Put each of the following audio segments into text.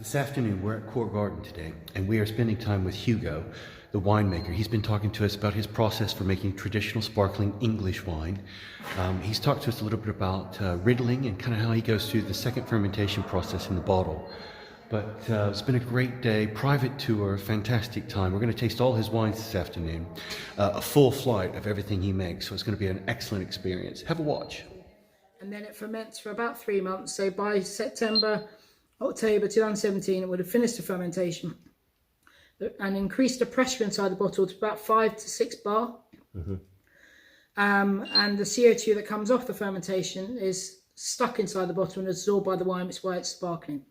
This afternoon we're at Court Garden today, and we are spending time with Hugo, the winemaker. He's been talking to us about his process for making traditional sparkling English wine. He's talked to us a little bit about riddling and kind of how he goes through the second fermentation process in the bottle. But it's been a great day, private tour, fantastic time. We're going to taste all his wines this afternoon, a full flight of everything he makes, so it's going to be an excellent experience. Have a watch. And then it ferments for about 3 months, so by September, October 2017 it would have finished the fermentation and increased the pressure inside the bottle to about 5 to 6 bar. And the CO2 that comes off the fermentation is stuck inside the bottle and absorbed by the wine, which is why it's sparkling.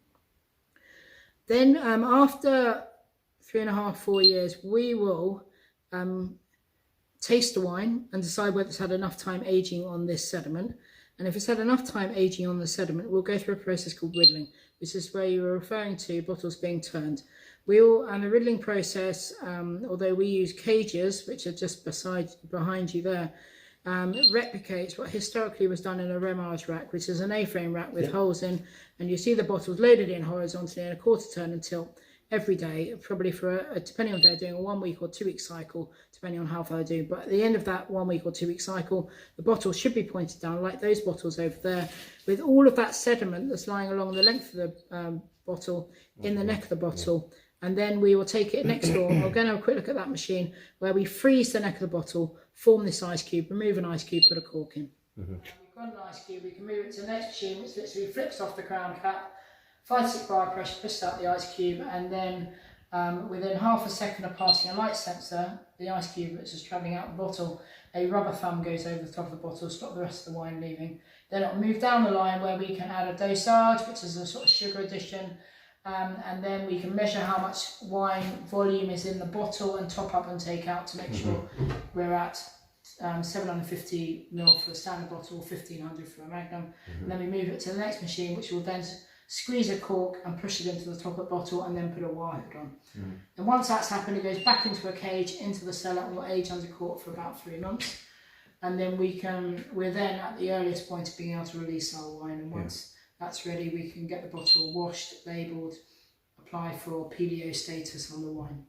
Then after 3.5 to 4 years, we will taste the wine and decide whether it's had enough time aging on this sediment. And if it's had enough time aging on the sediment, we'll go through a process called riddling, which is where you were referring to bottles being turned. And the riddling process, although we use cages, which are just behind you there, replicates what historically was done in a remage rack, which is an A-frame rack with holes in, and you see the bottles loaded in horizontally in a quarter turn and tilt every day, probably for depending on if they're doing a 1 week or 2 week cycle, depending on how far they do. But at the end of that 1 week or 2 week cycle, the bottle should be pointed down like those bottles over there, with all of that sediment that's lying along the length of the bottle in the neck of the bottle. And then we will take it next door. We're going to have a quick look at that machine where we freeze the neck of the bottle, form this ice cube, remove an ice cube, put a cork in. We've got an ice cube, we can move it to the next machine, which literally flips off the crown cap, 5 to 6 bar pressure, pushes out the ice cube, and then within half a second of passing a light sensor, the ice cube which is travelling out the bottle, a rubber thumb goes over the top of the bottle, stop the rest of the wine leaving. Then it'll move down the line where we can add a dosage, which is a sort of sugar addition, and then we can measure how much wine volume is in the bottle and top up and take out to make sure we're at 750 ml for a standard bottle, 1500 for a magnum. And then we move it to the next machine, which will then squeeze a cork and push it into the top of the bottle and then put a wire hood on. And once that's happened, it goes back into a cage, into the cellar, and will age under cork for about 3 months. And then we're then at the earliest point of being able to release our wine. And once that's ready, we can get the bottle washed, labelled, apply for PDO status on the wine.